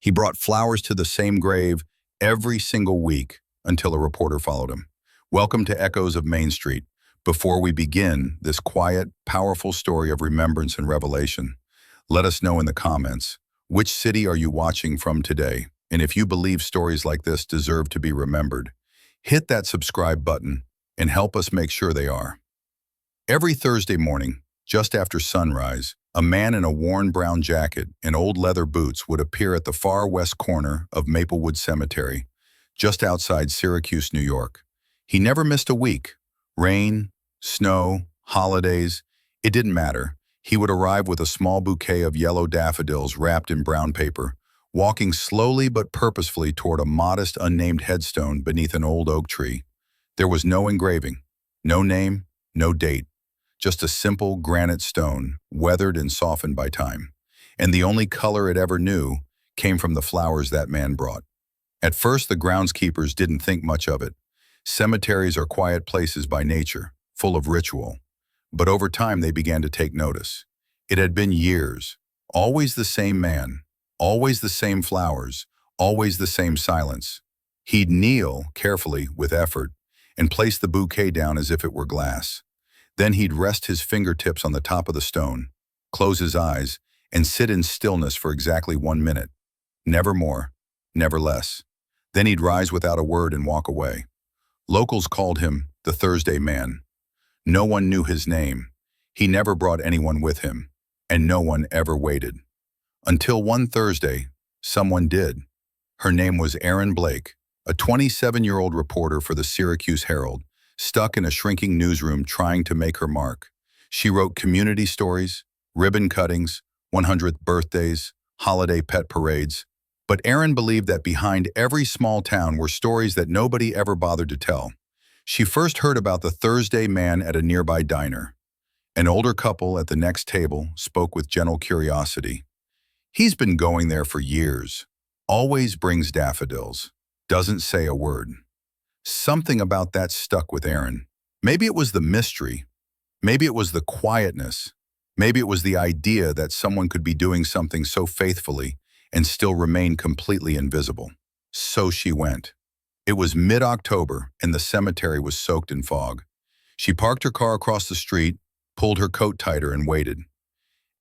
He brought flowers to the same grave every single week until a reporter followed him. Welcome to Echoes of Main Street. Before we begin this quiet, powerful story of remembrance and revelation, let us know in the comments, which city are you watching from today? And if you believe stories like this deserve to be remembered, hit that subscribe button and help us make sure they are. Every Thursday morning, just after sunrise, a man in a worn brown jacket and old leather boots would appear at the far west corner of Maplewood Cemetery, just outside Syracuse, New York. He never missed a week. Rain, snow, holidays, it didn't matter. He would arrive with a small bouquet of yellow daffodils wrapped in brown paper, walking slowly but purposefully toward a modest, unnamed headstone beneath an old oak tree. There was no engraving, no name, no date. Just a simple granite stone, weathered and softened by time. And the only color it ever knew came from the flowers that man brought. At first, the groundskeepers didn't think much of it. Cemeteries are quiet places by nature, full of ritual. But over time, they began to take notice. It had been years. Always the same man, always the same flowers, always the same silence. He'd kneel carefully, with effort, and place the bouquet down as if it were glass. Then he'd rest his fingertips on the top of the stone, close his eyes, and sit in stillness for exactly 1 minute. Never more, never less. Then he'd rise without a word and walk away. Locals called him the Thursday Man. No one knew his name. He never brought anyone with him, and no one ever waited. Until one Thursday, someone did. Her name was Erin Blake, a 27-year-old reporter for the Syracuse Herald, stuck in a shrinking newsroom trying to make her mark. She wrote community stories, ribbon cuttings, 100th birthdays, holiday pet parades. But Erin believed that behind every small town were stories that nobody ever bothered to tell. She first heard about the Thursday Man at a nearby diner. An older couple at the next table spoke with gentle curiosity. He's been going there for years. Always brings daffodils. Doesn't say a word. Something about that stuck with Erin. Maybe it was the mystery. Maybe it was the quietness. Maybe it was the idea that someone could be doing something so faithfully and still remain completely invisible. So she went. It was mid-October and the cemetery was soaked in fog. She parked her car across the street, pulled her coat tighter and waited.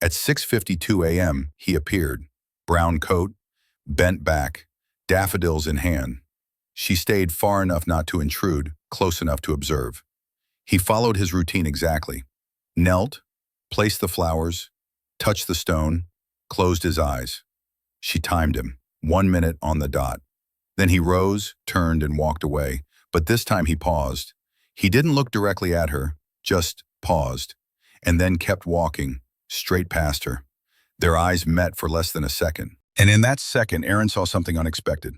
At 6:52 a.m., he appeared. Brown coat, bent back, daffodils in hand. She stayed far enough not to intrude, close enough to observe. He followed his routine exactly. Knelt, placed the flowers, touched the stone, closed his eyes. She timed him, 1 minute on the dot. Then he rose, turned, and walked away, but this time he paused. He didn't look directly at her, just paused, and then kept walking, straight past her. Their eyes met for less than a second. And in that second, Erin saw something unexpected.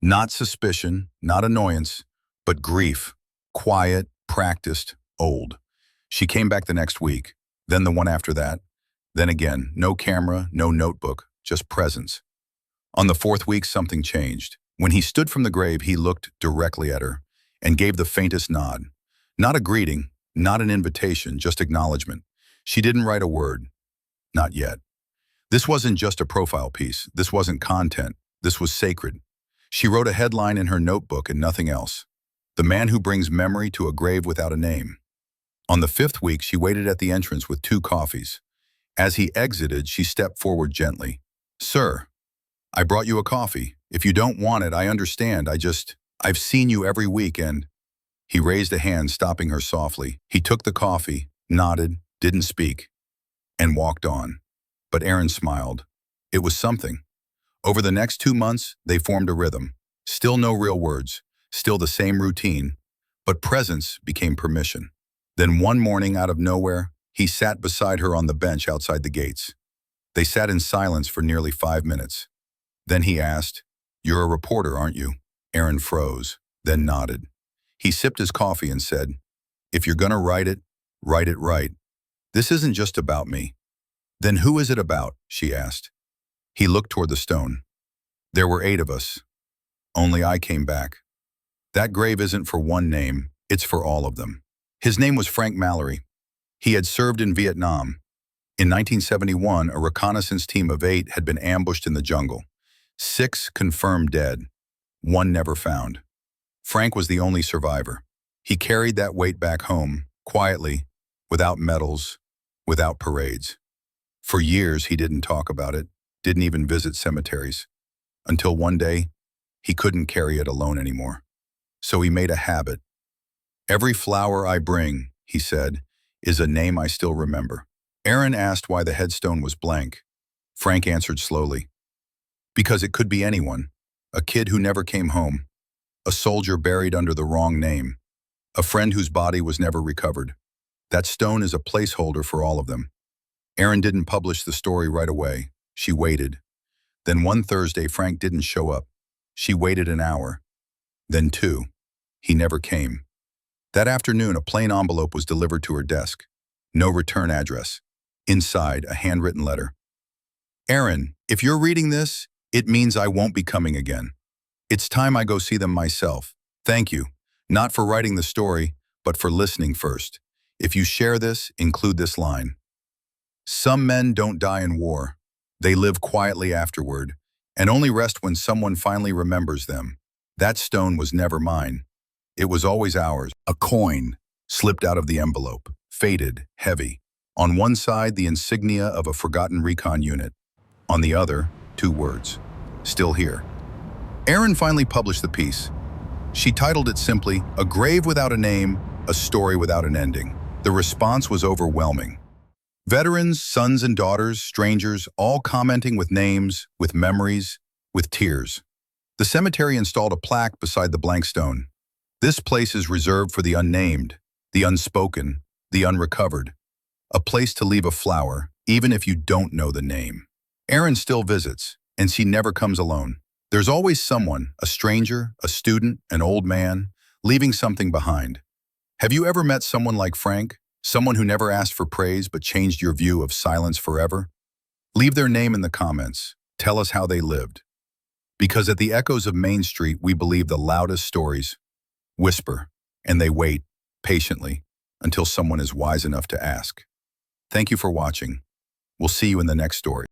Not suspicion, not annoyance, but grief. Quiet, practiced, old. She came back the next week, then the one after that. Then again, no camera, no notebook, just presence. On the fourth week, something changed. When he stood from the grave, he looked directly at her and gave the faintest nod. Not a greeting, not an invitation, just acknowledgement. She didn't write a word. Not yet. This wasn't just a profile piece. This wasn't content. This was sacred. She wrote a headline in her notebook and nothing else. The man who brings memory to a grave without a name. On the fifth week, she waited at the entrance with 2 coffees. As he exited, she stepped forward gently. "Sir, I brought you a coffee. If you don't want it, I understand. I've seen you every week and..." He raised a hand, stopping her softly. He took the coffee, nodded, didn't speak, and walked on. But Erin smiled. It was something. Over the next 2 months, they formed a rhythm. Still no real words, still the same routine, but presence became permission. Then one morning, out of nowhere, he sat beside her on the bench outside the gates. They sat in silence for nearly 5 minutes. Then he asked, "You're a reporter, aren't you?" Erin froze, then nodded. He sipped his coffee and said, "If you're gonna write it right. This isn't just about me." "Then who is it about?" she asked. He looked toward the stone. "There were 8 of us. Only I came back. That grave isn't for one name, it's for all of them." His name was Frank Mallory. He had served in Vietnam. In 1971, a reconnaissance team of 8 had been ambushed in the jungle. 6 confirmed dead, 1 never found. Frank was the only survivor. He carried that weight back home, quietly, without medals, without parades. For years, he didn't talk about it, didn't even visit cemeteries. Until one day, he couldn't carry it alone anymore. So he made a habit. "Every flower I bring," he said, "is a name I still remember." Aaron asked why the headstone was blank. Frank answered slowly, "Because it could be anyone. A kid who never came home. A soldier buried under the wrong name. A friend whose body was never recovered. That stone is a placeholder for all of them." Aaron didn't publish the story right away. She waited. Then one Thursday, Frank didn't show up. She waited an hour. Then 2. He never came. That afternoon, a plain envelope was delivered to her desk. No return address. Inside, a handwritten letter. "Aaron, if you're reading this, it means I won't be coming again. It's time I go see them myself. Thank you, not for writing the story, but for listening first. If you share this, include this line. Some men don't die in war. They live quietly afterward, and only rest when someone finally remembers them. That stone was never mine. It was always ours." A coin slipped out of the envelope, faded, heavy. On one side, the insignia of a forgotten recon unit. On the other, 2 words, "Still here." Aaron finally published the piece. She titled it simply, "A Grave Without a Name, a Story Without an Ending." The response was overwhelming. Veterans, sons and daughters, strangers, all commenting with names, with memories, with tears. The cemetery installed a plaque beside the blank stone. "This place is reserved for the unnamed, the unspoken, the unrecovered. A place to leave a flower, even if you don't know the name." Aaron still visits, and she never comes alone. There's always someone, a stranger, a student, an old man, leaving something behind. Have you ever met someone like Frank? Someone who never asked for praise but changed your view of silence forever? Leave their name in the comments. Tell us how they lived. Because at the Echoes of Main Street, we believe the loudest stories whisper, and they wait, patiently, until someone is wise enough to ask. Thank you for watching. We'll see you in the next story.